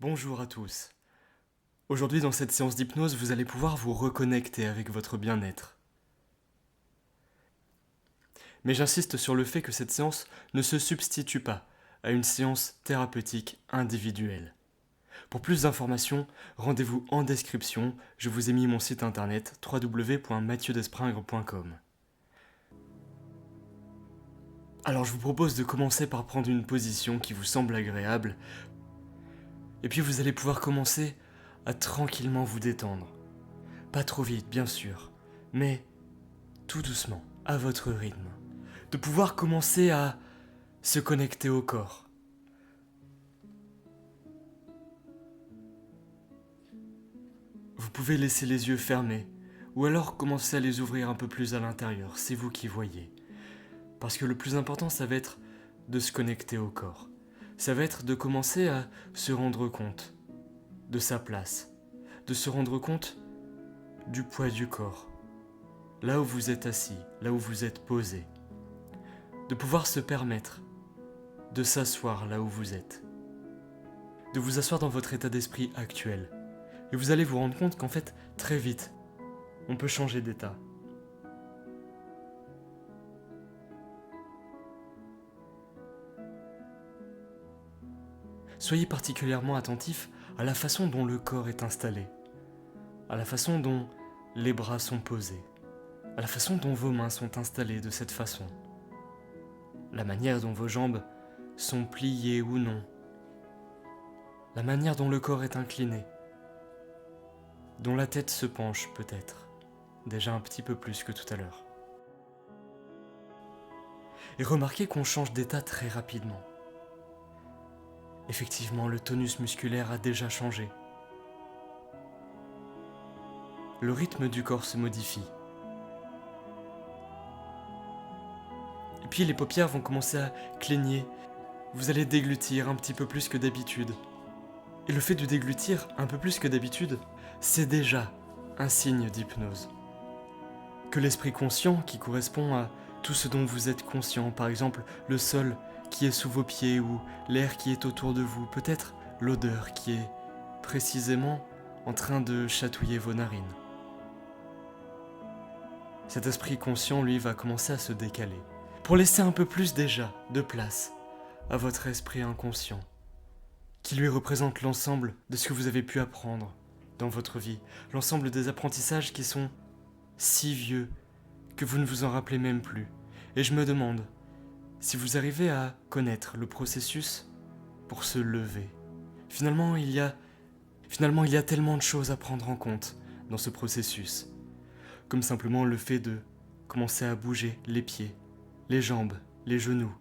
Bonjour à tous. Aujourd'hui dans cette séance d'hypnose, vous allez pouvoir vous reconnecter avec votre bien-être. Mais j'insiste sur le fait que cette séance ne se substitue pas à une séance thérapeutique individuelle. Pour plus d'informations, rendez-vous en description, je vous ai mis mon site internet www.mathieu-despringres.com. Alors je vous propose de commencer par prendre une position qui vous semble agréable, et puis vous allez pouvoir commencer à tranquillement vous détendre. Pas trop vite, bien sûr, mais tout doucement, à votre rythme. De pouvoir commencer à se connecter au corps. Vous pouvez laisser les yeux fermés, ou alors commencer à les ouvrir un peu plus à l'intérieur, c'est vous qui voyez. Parce que le plus important, ça va être de se connecter au corps. Ça va être de commencer à se rendre compte de sa place, de se rendre compte du poids du corps, là où vous êtes assis, là où vous êtes posé. De pouvoir se permettre de s'asseoir là où vous êtes, de vous asseoir dans votre état d'esprit actuel. Et vous allez vous rendre compte qu'en fait, très vite, on peut changer d'état. Soyez particulièrement attentif à la façon dont le corps est installé, à la façon dont les bras sont posés, à la façon dont vos mains sont installées de cette façon, la manière dont vos jambes sont pliées ou non, la manière dont le corps est incliné, dont la tête se penche peut-être, déjà un petit peu plus que tout à l'heure. Et remarquez qu'on change d'état très rapidement. Effectivement, le tonus musculaire a déjà changé. Le rythme du corps se modifie. Et puis les paupières vont commencer à cligner. Vous allez déglutir un petit peu plus que d'habitude. Et le fait de déglutir un peu plus que d'habitude, c'est déjà un signe d'hypnose. Que l'esprit conscient, qui correspond à tout ce dont vous êtes conscient, par exemple le sol qui est sous vos pieds ou l'air qui est autour de vous, peut-être l'odeur qui est précisément en train de chatouiller vos narines. Cet esprit conscient, lui, va commencer à se décaler, pour laisser un peu plus déjà de place à votre esprit inconscient, qui lui représente l'ensemble de ce que vous avez pu apprendre dans votre vie, l'ensemble des apprentissages qui sont si vieux que vous ne vous en rappelez même plus. Et je me demande si vous arrivez à connaître le processus pour se lever. Finalement, il y a tellement de choses à prendre en compte dans ce processus, comme simplement le fait de commencer à bouger les pieds, les jambes, les genoux,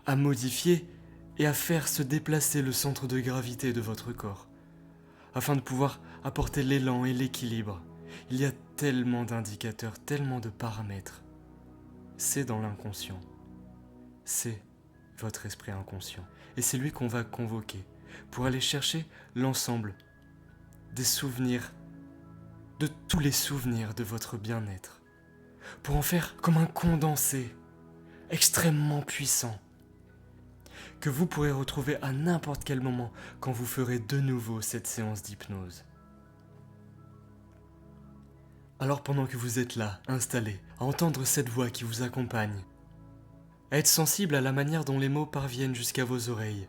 à modifier et à faire se déplacer le centre de gravité de votre corps, afin de pouvoir apporter l'élan et l'équilibre. Il y a tellement d'indicateurs, tellement de paramètres. C'est dans l'inconscient. C'est votre esprit inconscient. Et c'est lui qu'on va convoquer pour aller chercher l'ensemble des souvenirs, de tous les souvenirs de votre bien-être. Pour en faire comme un condensé extrêmement puissant que vous pourrez retrouver à n'importe quel moment quand vous ferez de nouveau cette séance d'hypnose. Alors pendant que vous êtes là, installé, à entendre cette voix qui vous accompagne, à être sensible à la manière dont les mots parviennent jusqu'à vos oreilles,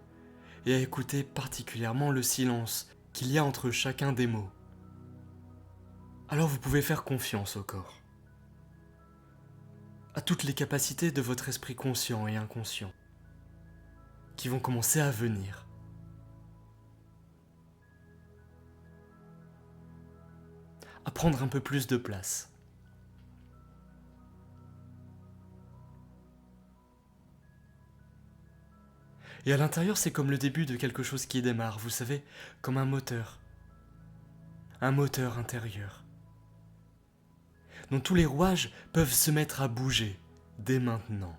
et à écouter particulièrement le silence qu'il y a entre chacun des mots, alors vous pouvez faire confiance au corps, à toutes les capacités de votre esprit conscient et inconscient, qui vont commencer à venir. À prendre un peu plus de place. Et à l'intérieur, c'est comme le début de quelque chose qui démarre, vous savez, comme un moteur intérieur, dont tous les rouages peuvent se mettre à bouger dès maintenant.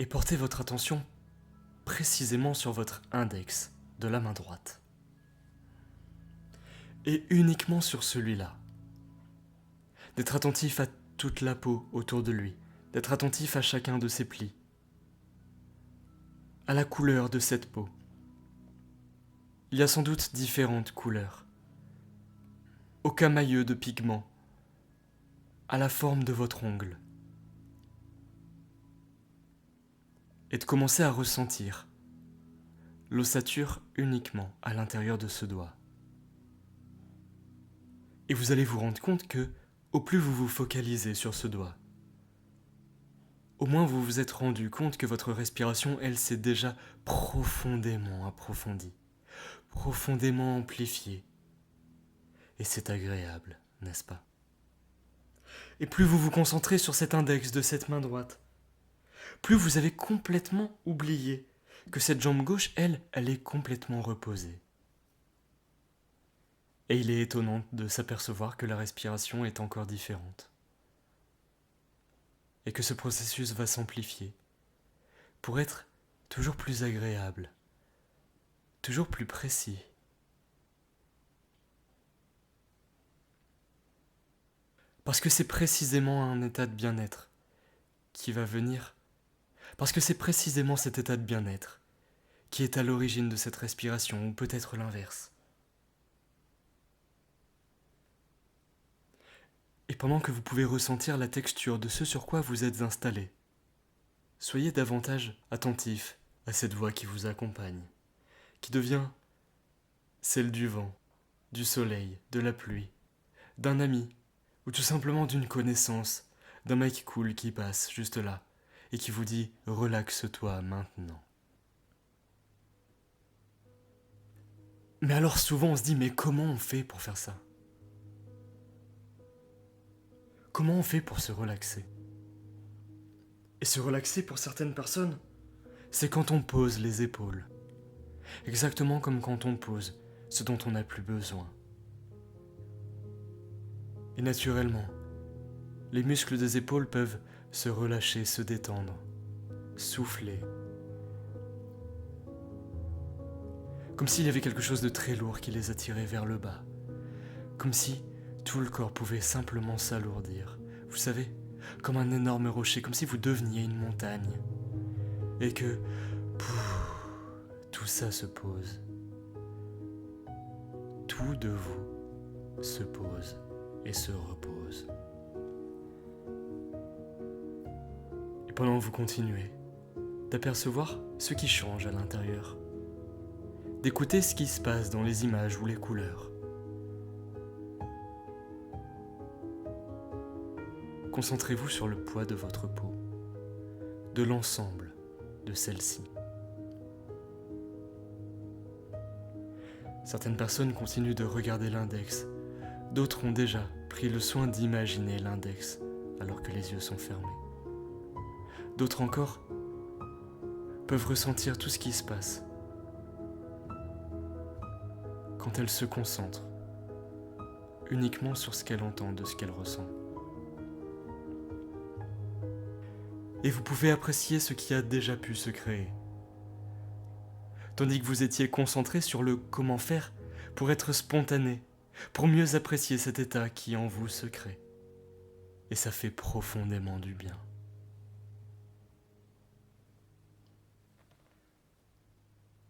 Et portez votre attention précisément sur votre index de la main droite. Et uniquement sur celui-là. D'être attentif à toute la peau autour de lui, d'être attentif à chacun de ses plis. à la couleur de cette peau. Il y a sans doute différentes couleurs, au camailleux de pigments, à la forme de votre ongle. Et de commencer à ressentir l'ossature uniquement à l'intérieur de ce doigt. Et vous allez vous rendre compte que, au plus vous vous focalisez sur ce doigt, au moins vous vous êtes rendu compte que votre respiration, elle, s'est déjà profondément approfondie, profondément amplifiée. Et c'est agréable, n'est-ce pas? Et plus vous vous concentrez sur cet index de cette main droite, plus vous avez complètement oublié que cette jambe gauche, elle est complètement reposée. Et il est étonnant de s'apercevoir que la respiration est encore différente. Et que ce processus va s'amplifier pour être toujours plus agréable, toujours plus précis. Parce que c'est précisément un état de bien-être qui va venir. Parce que c'est précisément cet état de bien-être qui est à l'origine de cette respiration, ou peut-être l'inverse. Et pendant que vous pouvez ressentir la texture de ce sur quoi vous êtes installé, soyez davantage attentif à cette voix qui vous accompagne, qui devient celle du vent, du soleil, de la pluie, d'un ami, ou tout simplement d'une connaissance, d'un mec cool qui passe juste là, et qui vous dit « relaxe-toi maintenant ». Mais alors souvent on se dit « mais comment on fait pour faire ça ?» Comment on fait pour se relaxer? Et se relaxer pour certaines personnes, c'est quand on pose les épaules. Exactement comme quand on pose ce dont on n'a plus besoin. Et naturellement, les muscles des épaules peuvent se relâcher, se détendre, souffler. Comme s'il y avait quelque chose de très lourd qui les attirait vers le bas. Comme si tout le corps pouvait simplement s'alourdir. Vous savez, comme un énorme rocher, comme si vous deveniez une montagne. Et que tout ça se pose. Tout de vous se pose et se repose. Et pendant que vous continuez d'apercevoir ce qui change à l'intérieur, d'écouter ce qui se passe dans les images ou les couleurs, concentrez-vous sur le poids de votre peau, de l'ensemble de celle-ci. Certaines personnes continuent de regarder l'index, d'autres ont déjà pris le soin d'imaginer l'index alors que les yeux sont fermés. D'autres encore peuvent ressentir tout ce qui se passe quand elles se concentrent uniquement sur ce qu'elles entendent de ce qu'elles ressentent. Et vous pouvez apprécier ce qui a déjà pu se créer. Tandis que vous étiez concentré sur le comment faire pour être spontané, pour mieux apprécier cet état qui en vous se crée. Et ça fait profondément du bien.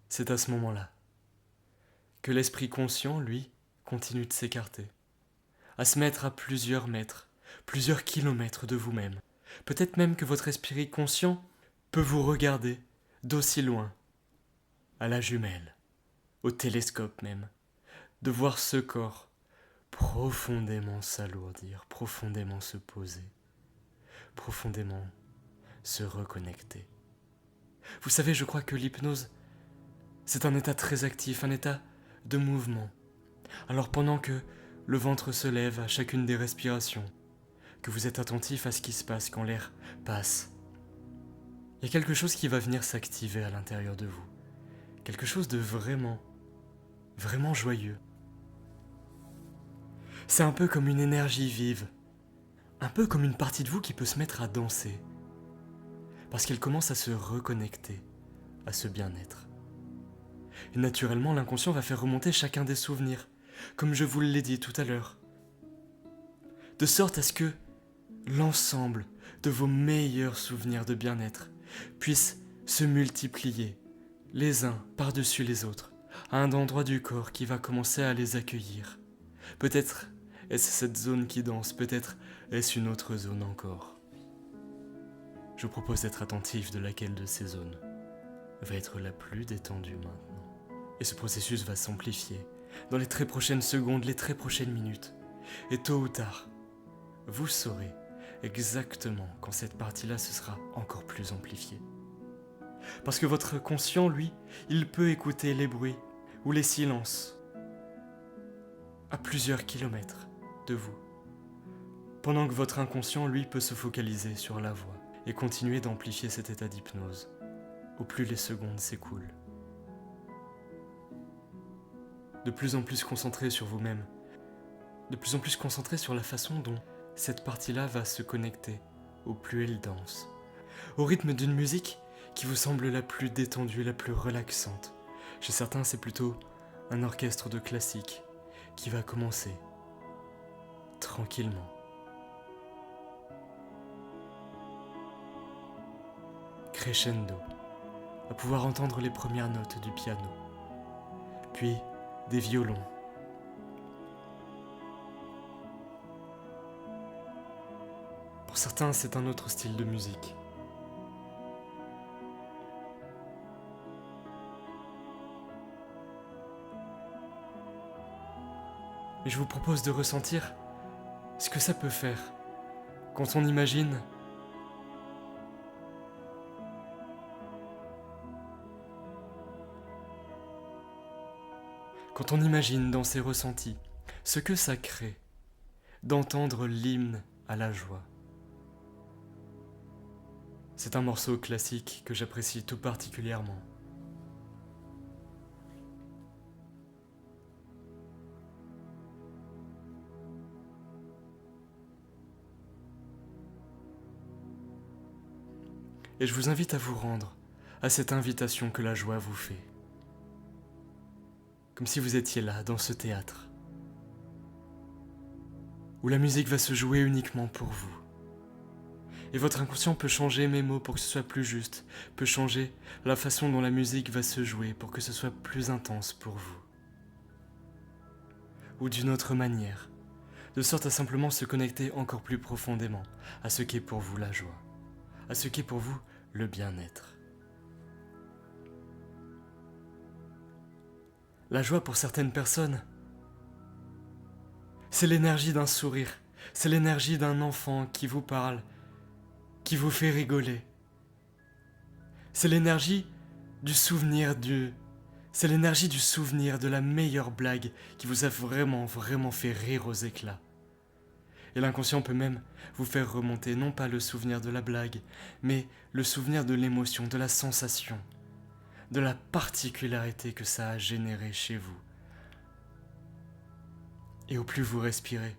C'est à ce moment-là que l'esprit conscient, lui, continue de s'écarter, à se mettre à plusieurs mètres, plusieurs kilomètres de vous-même. Peut-être même que votre esprit conscient peut vous regarder d'aussi loin, à la jumelle, au télescope même, de voir ce corps profondément s'alourdir, profondément se poser, profondément se reconnecter. Vous savez, je crois que l'hypnose, c'est un état très actif, un état de mouvement. Alors pendant que le ventre se lève à chacune des respirations, que vous êtes attentif à ce qui se passe quand l'air passe, il y a quelque chose qui va venir s'activer à l'intérieur de vous. Quelque chose de vraiment, vraiment joyeux. C'est un peu comme une énergie vive, un peu comme une partie de vous qui peut se mettre à danser, parce qu'elle commence à se reconnecter à ce bien-être. Et naturellement, l'inconscient va faire remonter chacun des souvenirs, comme je vous l'ai dit tout à l'heure, de sorte à ce que l'ensemble de vos meilleurs souvenirs de bien-être puissent se multiplier les uns par-dessus les autres, à un endroit du corps qui va commencer à les accueillir. Peut-être est-ce cette zone qui danse, peut-être est-ce une autre zone encore. Je vous propose d'être attentif de laquelle de ces zones va être la plus détendue maintenant. Et ce processus va s'amplifier dans les très prochaines secondes, les très prochaines minutes. Et tôt ou tard, vous saurez exactement quand cette partie-là se sera encore plus amplifiée. Parce que votre conscient, lui, il peut écouter les bruits ou les silences à plusieurs kilomètres de vous, pendant que votre inconscient, lui, peut se focaliser sur la voix et continuer d'amplifier cet état d'hypnose au plus les secondes s'écoulent. De plus en plus concentré sur vous-même, de plus en plus concentré sur la façon dont cette partie-là va se connecter au plus elle danse, au rythme d'une musique qui vous semble la plus détendue, la plus relaxante. Chez certains, c'est plutôt un orchestre de classique qui va commencer tranquillement. Crescendo, à pouvoir entendre les premières notes du piano, puis des violons. Pour certains, c'est un autre style de musique. Mais je vous propose de ressentir ce que ça peut faire quand on imagine dans ses ressentis ce que ça crée d'entendre l'hymne à la joie. C'est un morceau classique que j'apprécie tout particulièrement. Et je vous invite à vous rendre à cette invitation que la joie vous fait. Comme si vous étiez là, dans ce théâtre, où la musique va se jouer uniquement pour vous. Et votre inconscient peut changer mes mots pour que ce soit plus juste, peut changer la façon dont la musique va se jouer pour que ce soit plus intense pour vous. Ou d'une autre manière, de sorte à simplement se connecter encore plus profondément à ce qu'est pour vous la joie, à ce qu'est pour vous le bien-être. La joie pour certaines personnes, c'est l'énergie d'un sourire, c'est l'énergie d'un enfant qui vous parle, qui vous fait rigoler. C'est l'énergie du souvenir c'est l'énergie du souvenir de la meilleure blague qui vous a vraiment fait rire aux éclats. Et l'inconscient peut même vous faire remonter non pas le souvenir de la blague, mais le souvenir de l'émotion, de la sensation, de la particularité que ça a généré chez vous. Et au plus vous respirez,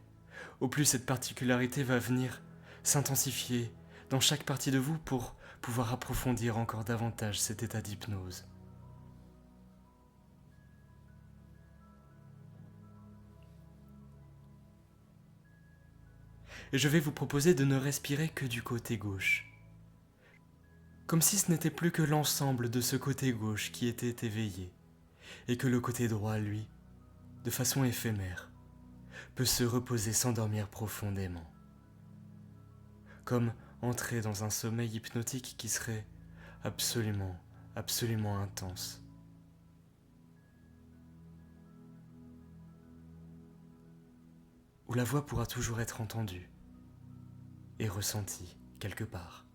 au plus cette particularité va venir s'intensifier dans chaque partie de vous pour pouvoir approfondir encore davantage cet état d'hypnose. Et je vais vous proposer de ne respirer que du côté gauche. Comme si ce n'était plus que l'ensemble de ce côté gauche qui était éveillé, et que le côté droit, lui, de façon éphémère, peut se reposer, s'endormir profondément. Comme entrer dans un sommeil hypnotique qui serait absolument intense. Où la voix pourra toujours être entendue et ressentie quelque part.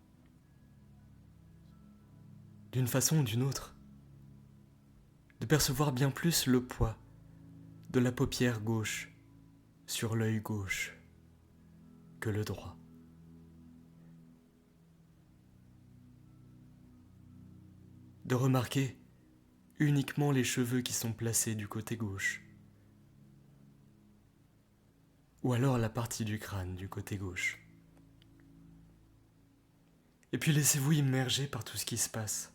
D'une façon ou d'une autre, de percevoir bien plus le poids de la paupière gauche sur l'œil gauche que le droit. De remarquer uniquement les cheveux qui sont placés du côté gauche, ou alors la partie du crâne du côté gauche. Et puis laissez-vous immerger par tout ce qui se passe.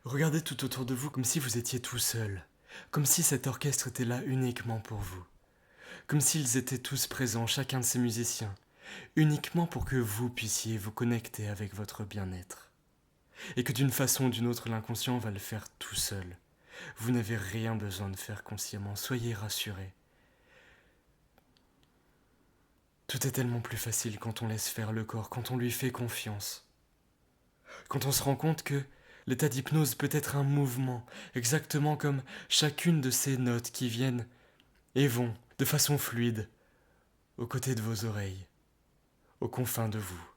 Regardez tout autour de vous comme si vous étiez tout seul, comme si cet orchestre était là uniquement pour vous. comme s'ils étaient tous présents, chacun de ces musiciens, uniquement pour que vous puissiez vous connecter avec votre bien-être. Et que d'une façon ou d'une autre, l'inconscient va le faire tout seul. Vous n'avez rien besoin de faire consciemment, soyez rassurés. Tout est tellement plus facile quand on laisse faire le corps, quand on lui fait confiance. Quand on se rend compte que l'état d'hypnose peut être un mouvement, exactement comme chacune de ces notes qui viennent et vont de façon fluide aux côtés de vos oreilles, aux confins de vous.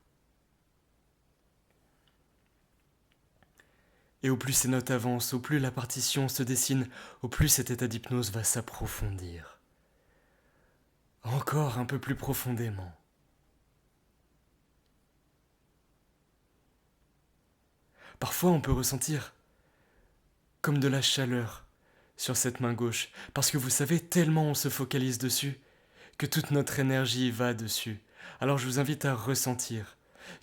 Et au plus ces notes avancent, au plus la partition se dessine, au plus cet état d'hypnose va s'approfondir. Encore un peu plus profondément. Parfois on peut ressentir comme de la chaleur sur cette main gauche, parce que vous savez, tellement on se focalise dessus, que toute notre énergie va dessus. Alors je vous invite à ressentir,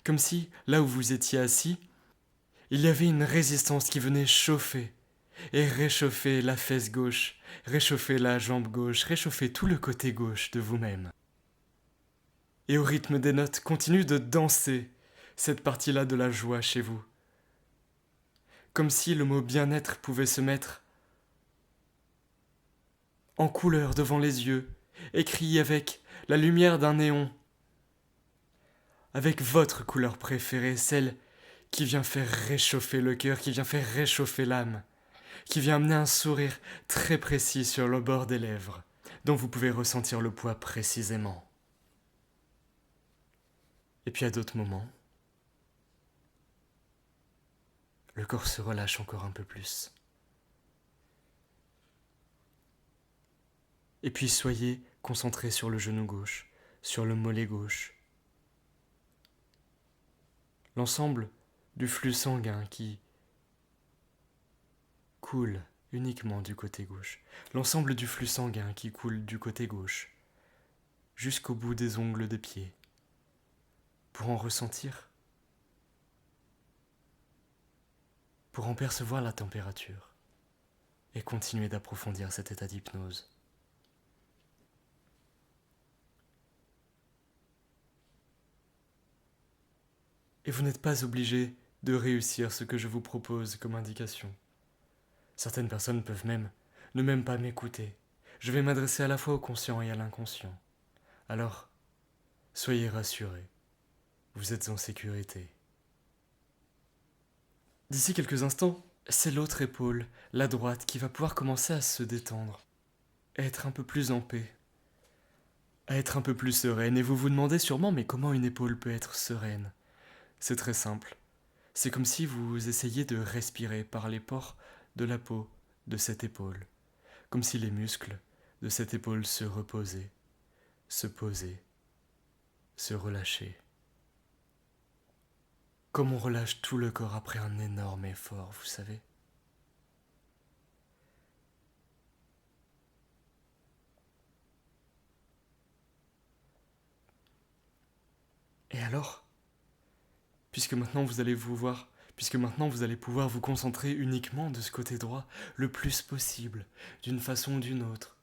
comme si, là où vous étiez assis, il y avait une résistance qui venait chauffer et réchauffer la fesse gauche, réchauffer la jambe gauche, réchauffer tout le côté gauche de vous-même. Et au rythme des notes, continue de danser cette partie-là de la joie chez vous. Comme si le mot bien-être pouvait se mettre en couleur devant les yeux, écrit avec la lumière d'un néon, avec votre couleur préférée, celle qui vient faire réchauffer le cœur, qui vient faire réchauffer l'âme, qui vient amener un sourire très précis sur le bord des lèvres, dont vous pouvez ressentir le poids précisément. Et puis à d'autres moments, le corps se relâche encore un peu plus. Et puis soyez concentrés sur le genou gauche, sur le mollet gauche. L'ensemble du flux sanguin qui coule uniquement du côté gauche. L'ensemble du flux sanguin qui coule du côté gauche, jusqu'au bout des ongles des pieds. Pour en ressentir, pour en percevoir la température, et continuer d'approfondir cet état d'hypnose. Et vous n'êtes pas obligé de réussir ce que je vous propose comme indication. Certaines personnes peuvent ne même pas m'écouter. Je vais m'adresser à la fois au conscient et à l'inconscient. Alors, soyez rassurés, vous êtes en sécurité. D'ici quelques instants, c'est l'autre épaule, la droite, qui va pouvoir commencer à se détendre, à être un peu plus en paix, à être un peu plus sereine. Et vous vous demandez sûrement, mais comment une épaule peut être sereine ? C'est très simple. C'est comme si vous essayiez de respirer par les pores de la peau de cette épaule, comme si les muscles de cette épaule se reposaient, se posaient, se relâchaient. Comme on relâche tout le corps après un énorme effort, vous savez. Et alors, puisque maintenant vous allez pouvoir vous concentrer uniquement de ce côté droit le plus possible, d'une façon ou d'une autre,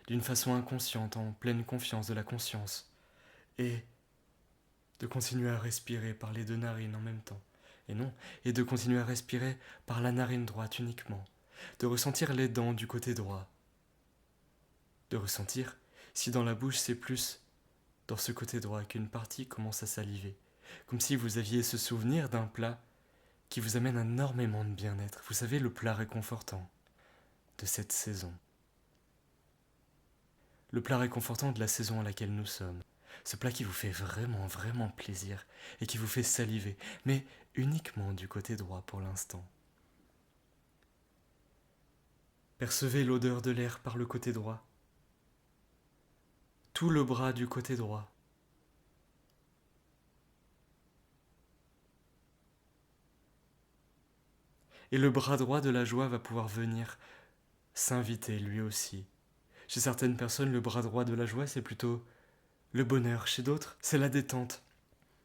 d'une façon inconsciente, en pleine confiance de la conscience, et de continuer à respirer par les deux narines en même temps, et de continuer à respirer par la narine droite uniquement, de ressentir les dents du côté droit, de ressentir si dans la bouche c'est plus dans ce côté droit qu'une partie commence à saliver, comme si vous aviez ce souvenir d'un plat qui vous amène énormément de bien-être. Vous savez, le plat réconfortant de cette saison. Le plat réconfortant de la saison à laquelle nous sommes. Ce plat qui vous fait vraiment, vraiment plaisir et qui vous fait saliver, mais uniquement du côté droit pour l'instant. Percevez l'odeur de l'air par le côté droit. Tout le bras du côté droit. Et le bras droit de la joie va pouvoir venir s'inviter lui aussi. Chez certaines personnes, le bras droit de la joie, c'est plutôt le bonheur. Chez d'autres, c'est la détente.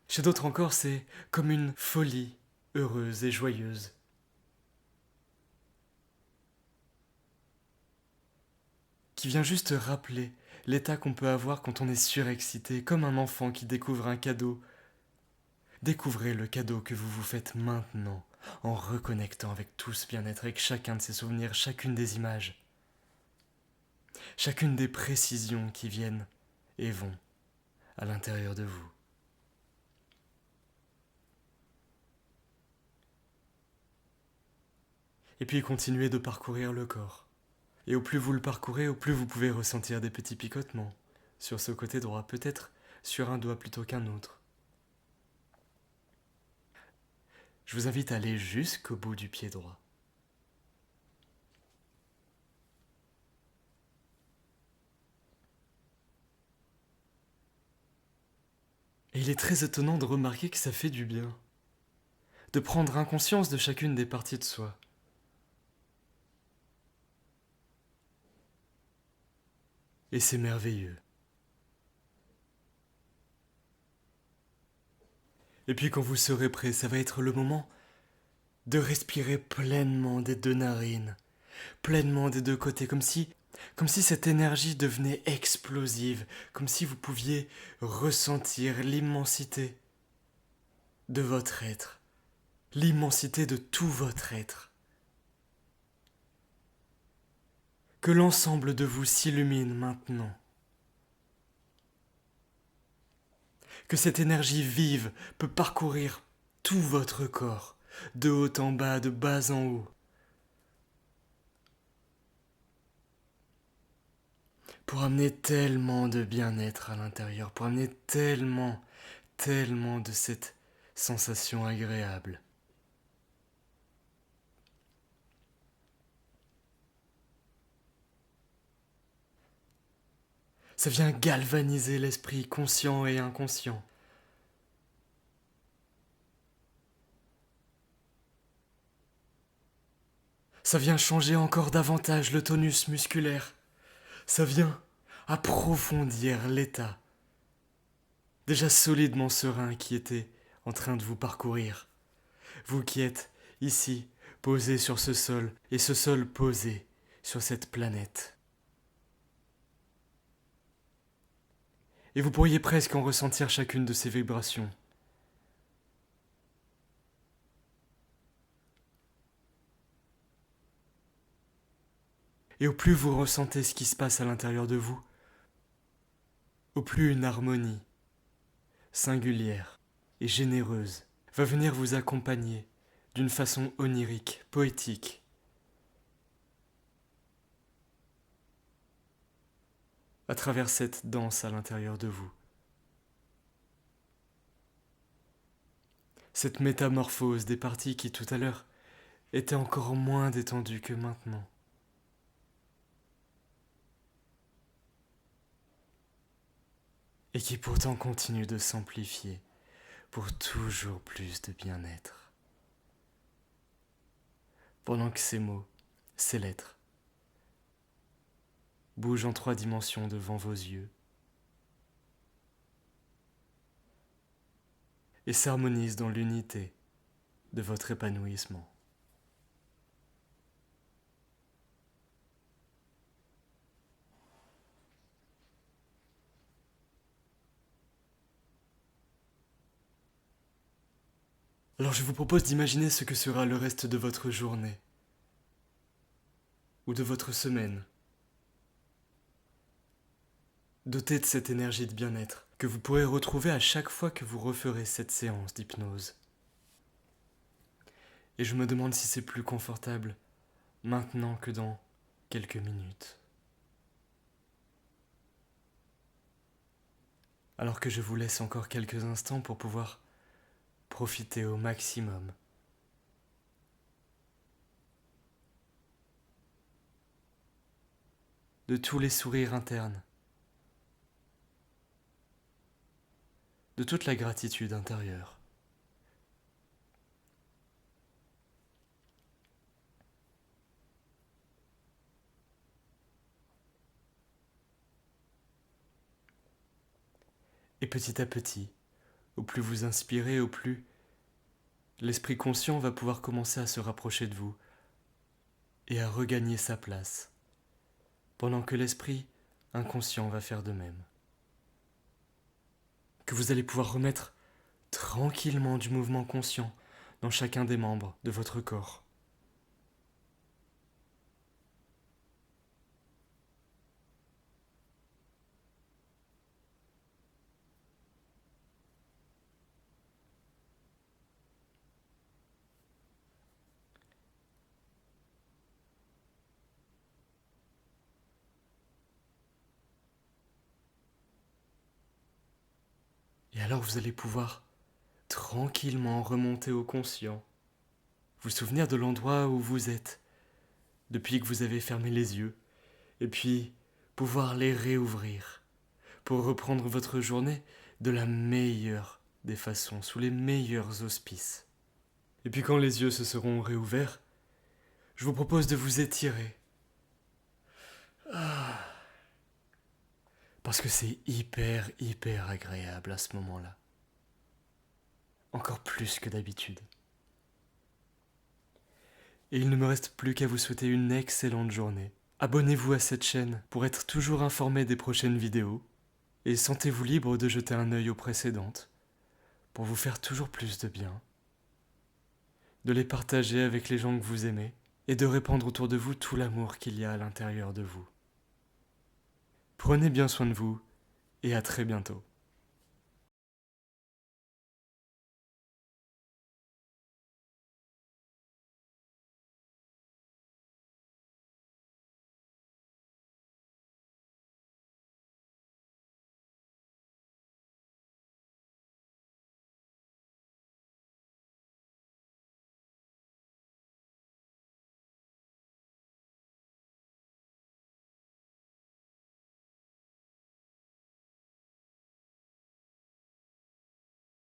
Chez d'autres encore, c'est comme une folie heureuse et joyeuse. Qui vient juste rappeler l'état qu'on peut avoir quand on est surexcité, comme un enfant qui découvre un cadeau. Découvrez le cadeau que vous vous faites maintenant, en reconnectant avec tout ce bien-être, avec chacun de ces souvenirs, chacune des images, chacune des précisions qui viennent et vont à l'intérieur de vous. Et puis continuez de parcourir le corps. Et au plus vous le parcourez, au plus vous pouvez ressentir des petits picotements sur ce côté droit, peut-être sur un doigt plutôt qu'un autre. Je vous invite à aller jusqu'au bout du pied droit. Et il est très étonnant de remarquer que ça fait du bien, de prendre inconscience de chacune des parties de soi. Et c'est merveilleux. Et puis quand vous serez prêt, ça va être le moment de respirer pleinement des deux narines, pleinement des deux côtés, comme si cette énergie devenait explosive, comme si vous pouviez ressentir l'immensité de votre être, l'immensité de tout votre être. Que l'ensemble de vous s'illumine maintenant. Que cette énergie vive peut parcourir tout votre corps, de haut en bas, de bas en haut. Pour amener tellement de bien-être à l'intérieur, pour amener tellement de cette sensation agréable. Ça vient galvaniser l'esprit conscient et inconscient. Ça vient changer encore davantage le tonus musculaire. Ça vient approfondir l'état déjà solidement serein qui était en train de vous parcourir. Vous qui êtes ici, posé sur ce sol, et ce sol posé sur cette planète. Et vous pourriez presque en ressentir chacune de ces vibrations. Et au plus vous ressentez ce qui se passe à l'intérieur de vous, au plus une harmonie singulière et généreuse va venir vous accompagner d'une façon onirique, poétique. À travers cette danse à l'intérieur de vous. Cette métamorphose des parties qui tout à l'heure étaient encore moins détendues que maintenant. Et qui pourtant continuent de s'amplifier pour toujours plus de bien-être. Pendant que ces mots, ces lettres, bougent en 3 dimensions devant vos yeux et s'harmonisent dans l'unité de votre épanouissement. Alors je vous propose d'imaginer ce que sera le reste de votre journée ou de votre semaine, doté de cette énergie de bien-être que vous pourrez retrouver à chaque fois que vous referez cette séance d'hypnose. Et je me demande si c'est plus confortable maintenant que dans quelques minutes. Alors que je vous laisse encore quelques instants pour pouvoir profiter au maximum de tous les sourires internes, de toute la gratitude intérieure. Et petit à petit, au plus vous inspirez, au plus l'esprit conscient va pouvoir commencer à se rapprocher de vous et à regagner sa place, pendant que l'esprit inconscient va faire de même. Que vous allez pouvoir remettre tranquillement du mouvement conscient dans chacun des membres de votre corps. Et alors vous allez pouvoir tranquillement remonter au conscient, vous souvenir de l'endroit où vous êtes depuis que vous avez fermé les yeux, et puis pouvoir les réouvrir pour reprendre votre journée de la meilleure des façons, sous les meilleurs auspices. Et puis quand les yeux se seront réouverts, je vous propose de vous étirer. Parce que c'est hyper agréable à ce moment-là. Encore plus que d'habitude. Et il ne me reste plus qu'à vous souhaiter une excellente journée. Abonnez-vous à cette chaîne pour être toujours informé des prochaines vidéos. Et sentez-vous libre de jeter un œil aux précédentes pour vous faire toujours plus de bien. De les partager avec les gens que vous aimez et de répandre autour de vous tout l'amour qu'il y a à l'intérieur de vous. Prenez bien soin de vous et à très bientôt.